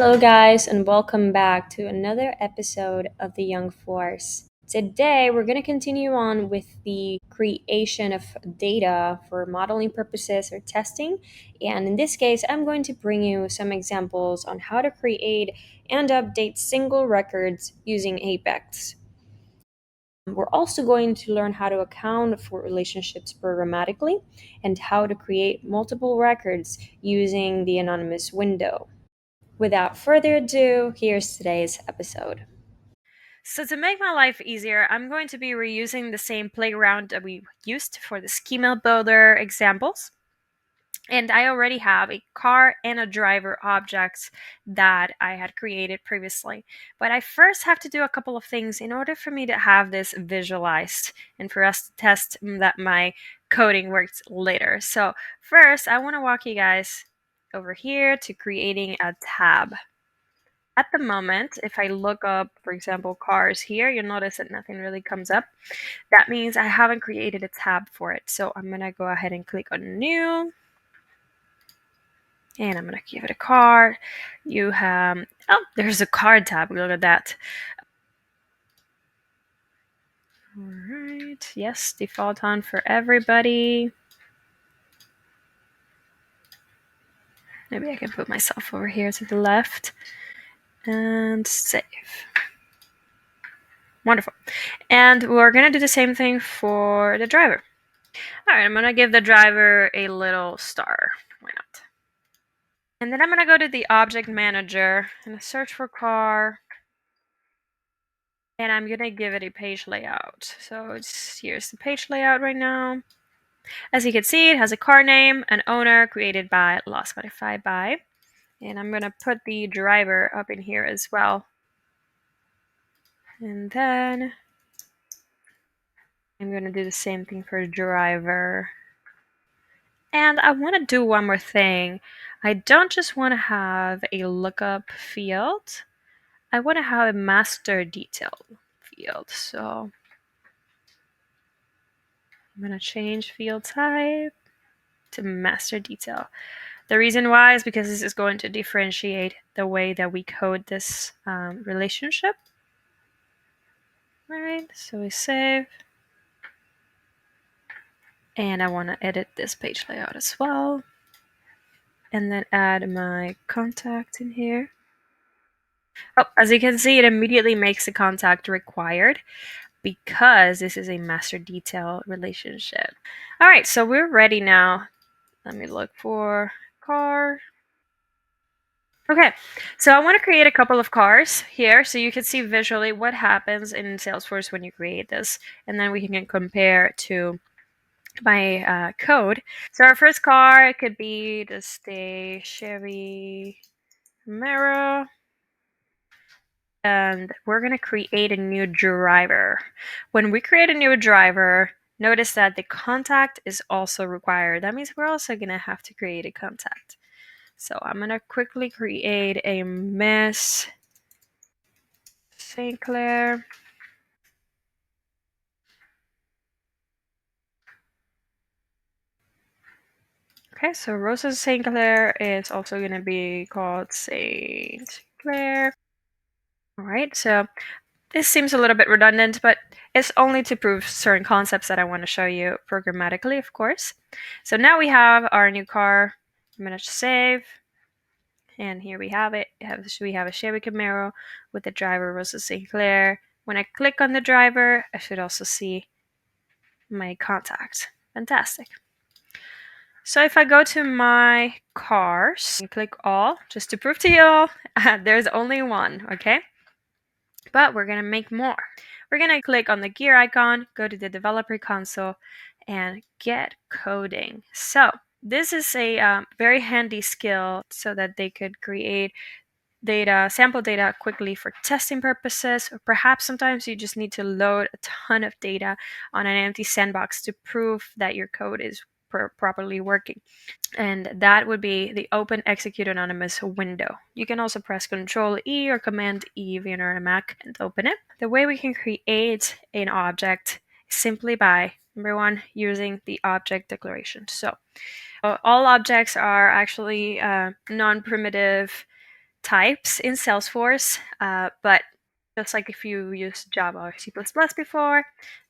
Hello, guys, and welcome back to another episode of The Young Force. Today, we're going to continue on with the creation of data for modeling purposes or testing. And in this case, I'm going to bring you some examples on how to create and update single records using Apex. We're also going to learn how to account for relationships programmatically and how to create multiple records using the anonymous window. Without further ado, here's today's episode. So to make my life easier, I'm going to be reusing the same playground that we used for the schema builder examples. And I already have a car and a driver objects that I had created previously. But I first have to do a couple of things in order for me to have this visualized and for us to test that my coding works later. So first, I want to walk you guys over here to creating a tab. At the moment, if I look up, for example, cars here, you'll notice that nothing really comes up. That means I haven't created a tab for it. So I'm going to go ahead and click on new. And I'm going to give it a car. You have, oh, there's a car tab. Look at that. All right. Yes, default on for everybody. Maybe I can put myself over here to the left and save. Wonderful. And we're going to do the same thing for the driver. All right, I'm going to give the driver a little star. Why not? And then I'm going to go to the object manager and search for car. And I'm going to give it a page layout. So here's the page layout right now. As you can see, it has a car name, an owner, created by, lost modified by. And I'm going to put the driver up in here as well. And then I'm going to do the same thing for driver. And I want to do one more thing. I don't just want to have a lookup field. I want to have a master detail field. So I'm going to change field type to master detail. The reason why is because this is going to differentiate the way that we code this relationship. All right, so we save. And I want to edit this page layout as well. And then add my contact in here. Oh, as you can see, it immediately makes the contact required because this is a master detail relationship. All right, so we're ready now. Let me look for car. Okay, so I want to create a couple of cars here so you can see visually what happens in Salesforce when you create this, and then we can compare to my code. So our first car could be just a Chevy Camaro, and we're going to create a new driver. When we create a new driver, notice that the contact is also required. That means we're also going to have to create a contact. So I'm going to quickly create a Miss St. Clair. Okay, so Rosa St. Clair is also going to be called St. Clair. All right, so this seems a little bit redundant, but it's only to prove certain concepts that I want to show you programmatically, of course. So now we have our new car. I'm going to save. And here we have it. We have a Chevy Camaro with the driver Rosa St. Clair. When I click on the driver, I should also see my contact. Fantastic. So if I go to my cars and click all, just to prove to you all, there's only one, okay? But we're going to make more. We're going to click on the gear icon, go to the developer console, and get coding. So this is a very handy skill so that they could create data, sample data quickly for testing purposes, or perhaps sometimes you just need to load a ton of data on an empty sandbox to prove that your code is properly working. And that would be the Open Execute Anonymous window. You can also press Control E or Command E if you're on a Mac and open it. The way we can create an object is simply by, number one, using the object declaration. So all objects are actually non-primitive types in Salesforce, but just like if you used Java or C++ before, it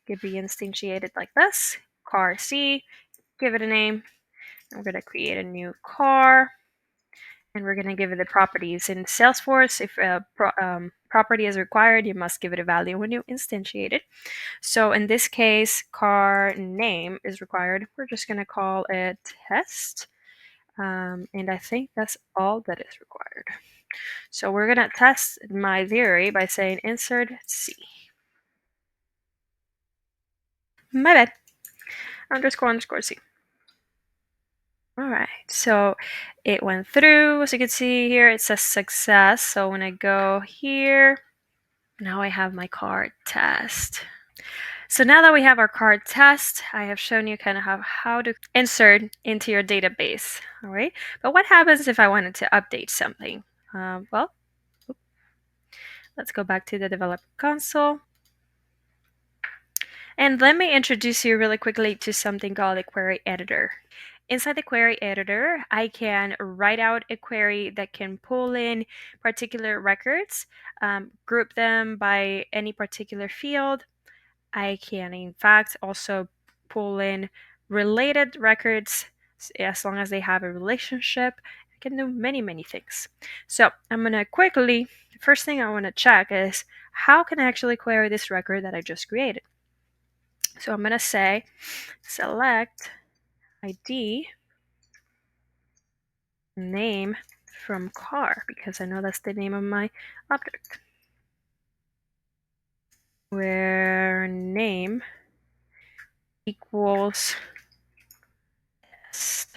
could be instantiated like this. Car C, give it a name. I'm going to create a new car, and we're going to give it the properties. In Salesforce, if a property is required, you must give it a value when you instantiate it. So in this case, car name is required. We're just going to call it test. And I think that's all that is required. So we're going to test my theory by saying insert C. My bad. Underscore C. All right, so it went through. As you can see here, it says success. So when I go here, now I have my card test. So now that we have our card test, I have shown you kind of how to insert into your database. All right, but what happens if I wanted to update something? Well, let's go back to the developer console. And let me introduce you really quickly to something called a query editor. Inside the query editor, I can write out a query that can pull in particular records, group them by any particular field. I can, in fact, also pull in related records as long as they have a relationship. I can do many, many things. So I'm going to quickly, the first thing I want to check is how can I actually query this record that I just created? So I'm going to say select ID name from car because I know that's the name of my object. Where name equals test.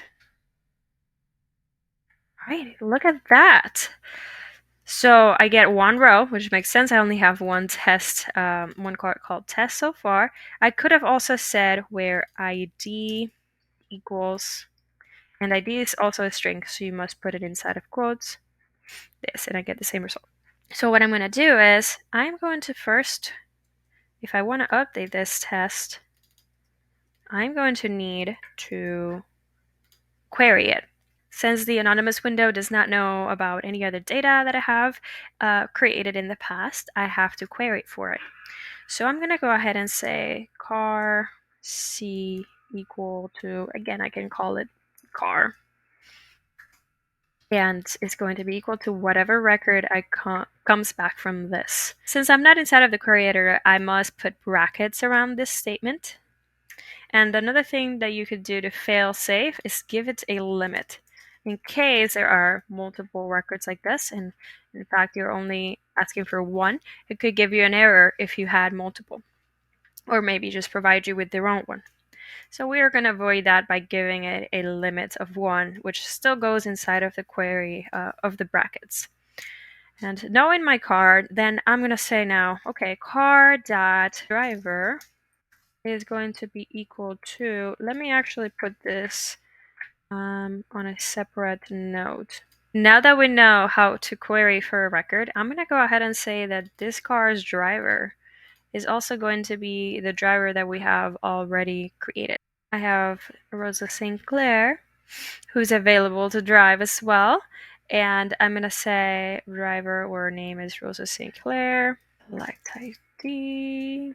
Right, look at that. So I get one row, which makes sense. I only have one test, one called test so far. I could have also said where ID equals, and ID is also a string, so you must put it inside of quotes. This, and I get the same result. So what I'm going to do is I'm going to first, if I want to update this test, I'm going to need to query it. Since the anonymous window does not know about any other data that I have created in the past, I have to query it for it. So I'm going to go ahead and say car C equal to, again, I can call it car. And it's going to be equal to whatever record comes back from this. Since I'm not inside of the query editor, I must put brackets around this statement. And another thing that you could do to fail safe is give it a limit. In case there are multiple records like this, and in fact you're only asking for one, it could give you an error if you had multiple, or maybe just provide you with the wrong one. So we are going to avoid that by giving it a limit of 1, which still goes inside of the query of the brackets. And knowing my car, then I'm going to say now, okay, car.driver is going to be equal to, let me actually put this on a separate note. Now that we know how to query for a record, I'm going to go ahead and say that this car's driver is also going to be the driver that we have already created. I have Rosa St. Clair, who's available to drive as well. And I'm going to say driver where name is Rosa St. Clair. Select ID.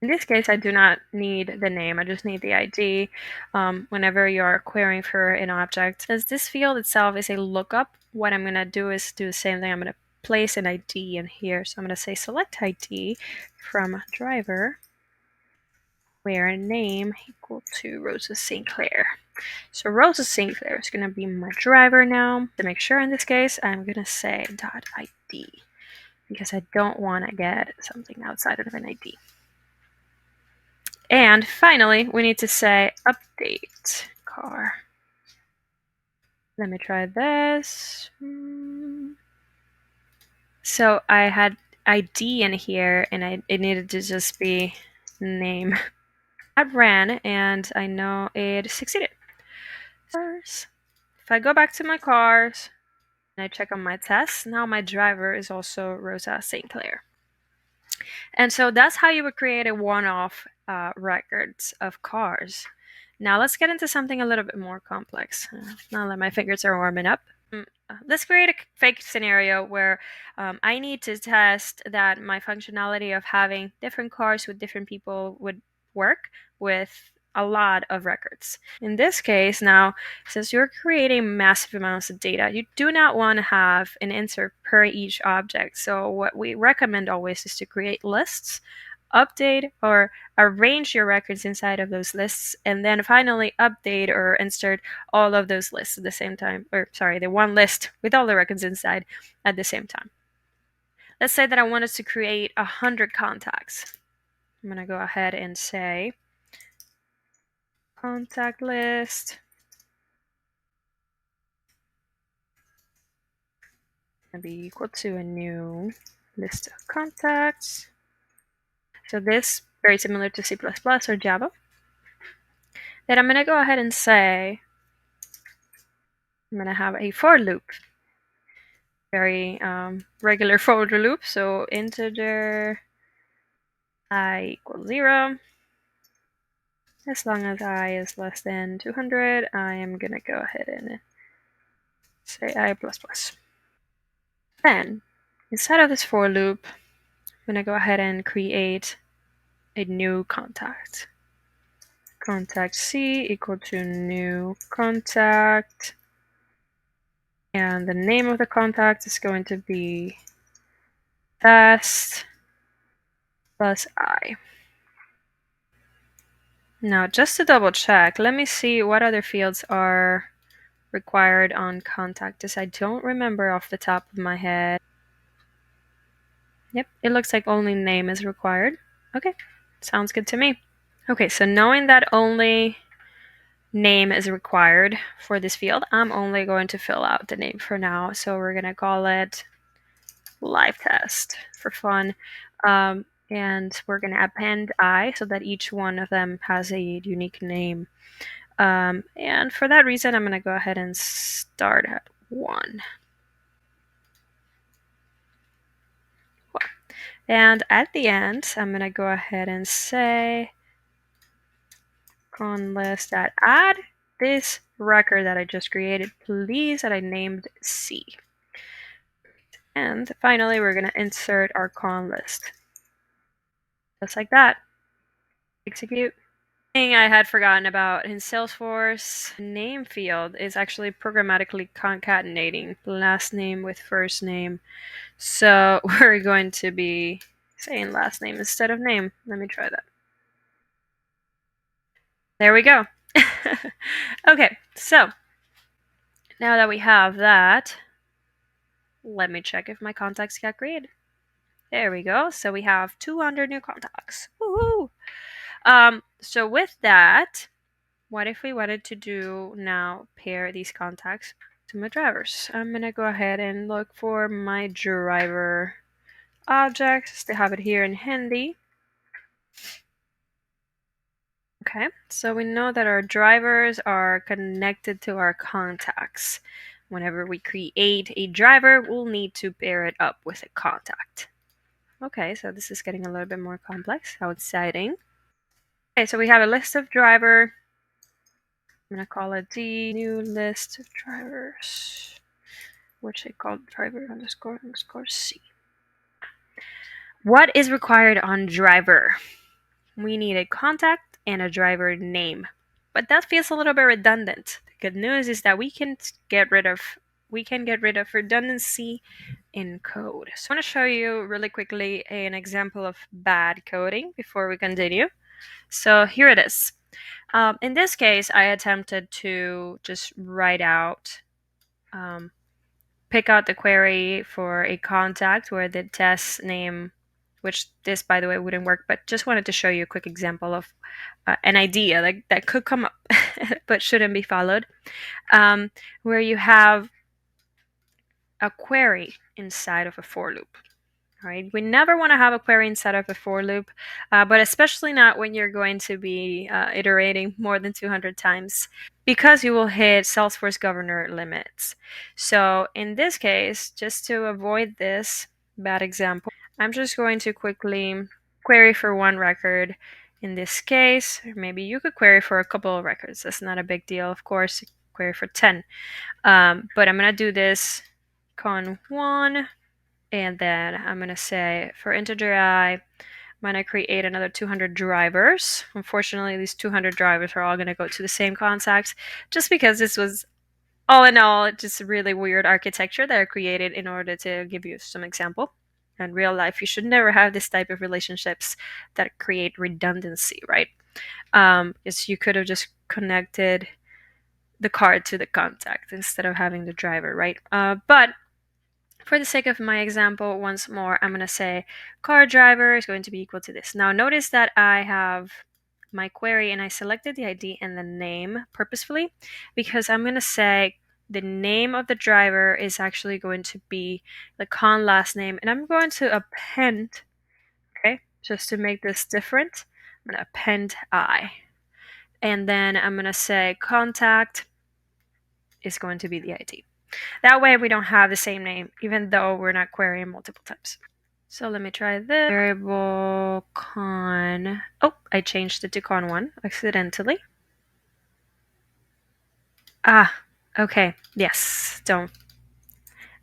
In this case, I do not need the name, I just need the ID whenever you are querying for an object. Since this field itself is a lookup, what I'm going to do is do the same thing. I'm going to place an ID in here. So I'm going to say select ID from driver where name equal to Rosa St. Clair. So Rosa St. Clair is going to be my driver now. To make sure in this case, I'm going to say .id because I don't want to get something outside of an ID. And finally, we need to say update car. Let me try this. So I had ID in here and it needed to just be name. That ran and I know it succeeded. If I go back to my cars and I check on my tests, now my driver is also Rosa St. Clair. And so that's how you would create a one-off records of cars. Now let's get into something a little bit more complex. Now that my fingers are warming up. Let's create a fake scenario where I need to test that my functionality of having different cars with different people would work with a lot of records. In this case, now, since you're creating massive amounts of data, you do not want to have an insert per each object. So what we recommend always is to create lists, update or arrange your records inside of those lists, and then finally update or insert all of those lists at the same time. Or, sorry, the one list with all the records inside at the same time. Let's say that I wanted to create 100 contacts. I'm going to go ahead and say contact list. Going to be equal to a new list of contacts. So this very similar to C++ or Java. Then I'm going to go ahead and say I'm going to have a for loop. Very regular for loop. So integer I equals 0. As long as I is less than 200, I am going to go ahead and say I plus plus. Then, inside of this for loop, I'm going to go ahead and create a new contact. Contact C equal to new contact. And the name of the contact is going to be test plus I. Now, just to double check, let me see what other fields are required on contact, because I don't remember off the top of my head. Yep, it looks like only name is required. Okay, sounds good to me. Okay, so knowing that only name is required for this field, I'm only going to fill out the name for now. So we're going to call it live test for fun. And we're going to append I so that each one of them has a unique name. And for that reason, I'm going to go ahead and start at 1. And at the end, I'm going to go ahead and say con list that add this record that I just created, please, that I named C. And finally, we're going to insert our con list. Just like that. Execute. Thing I had forgotten about in Salesforce, name field is actually programmatically concatenating last name with first name. So we're going to be saying last name instead of name. Let me try that. There we go. Okay, so now that we have that, let me check if my contacts got created. There we go. So we have 200 new contacts. Woohoo! So with that, what if we wanted to do now pair these contacts to my drivers? I'm going to go ahead and look for my driver objects to have it here in handy. Okay, so we know that our drivers are connected to our contacts. Whenever we create a driver, we'll need to pair it up with a contact. Okay, so this is getting a little bit more complex. How exciting. Okay, so we have a list of driver. I'm going to call it the new list of drivers, which I call driver underscore C. What is required on driver? We need a contact and a driver name. But that feels a little bit redundant. The good news is that we can get rid of redundancy in code. So I want to show you really quickly an example of bad coding before we continue. So here it is. In this case, I attempted to just write out, pick out the query for a contact where the test name, which this, by the way, wouldn't work, but just wanted to show you a quick example of an idea that could come up but shouldn't be followed, where you have a query inside of a for loop. All right, we never want to have a query inside of a for loop, but especially not when you're going to be iterating more than 200 times, because you will hit Salesforce governor limits. So in this case, just to avoid this bad example, I'm just going to quickly query for one record in this case, maybe you could query for a couple of records. That's not a big deal, of course. Query for 10. But I'm going to do this con1, and then I'm going to say for integer I, I'm going to create another 200 drivers. Unfortunately, these 200 drivers are all going to go to the same contacts, just because this was, all in all, just a really weird architecture that I created in order to give you some example. In real life, you should never have this type of relationships that create redundancy, right? Because you could have just connected the card to the contact instead of having the driver, right? But for the sake of my example, once more, I'm going to say car driver is going to be equal to this. Now notice that I have my query and I selected the ID and the name purposefully, because I'm going to say the name of the driver is actually going to be the con last name, and I'm going to append, okay, just to make this different, I'm going to append I. And then I'm going to say contact is going to be the ID. That way we don't have the same name, even though we're not querying multiple times. So let me try this. Variable con. Oh, I changed it to con1 accidentally. Okay. Yes, don't.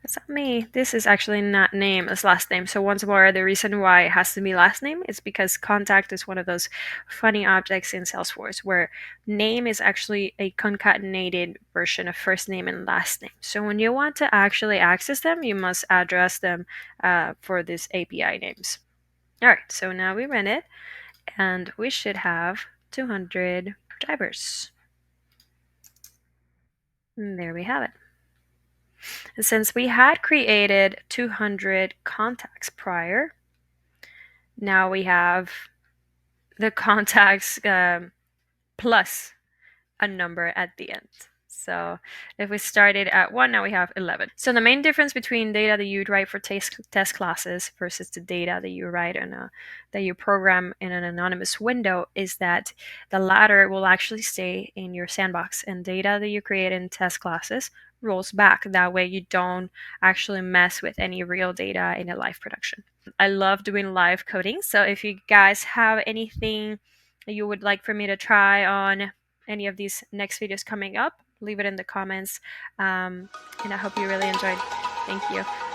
That's not me. This is actually not name, it's last name. So once more, the reason why it has to be last name is because contact is one of those funny objects in Salesforce where name is actually a concatenated version of first name and last name. So when you want to actually access them, you must address them for these API names. All right, so now we run it, and we should have 200 drivers. And there we have it. And since we had created 200 contacts prior, now we have the contacts plus a number at the end. So if we started at 1, now we have 11. So the main difference between data that you'd write for test classes versus the data that you write that you program in an anonymous window is that the latter will actually stay in your sandbox, and data that you create in test classes rolls back. That way you don't actually mess with any real data in a live production. I love doing live coding, so if you guys have anything you would like for me to try on any of these next videos coming up, leave it in the comments. And I hope you really enjoyed. Thank you.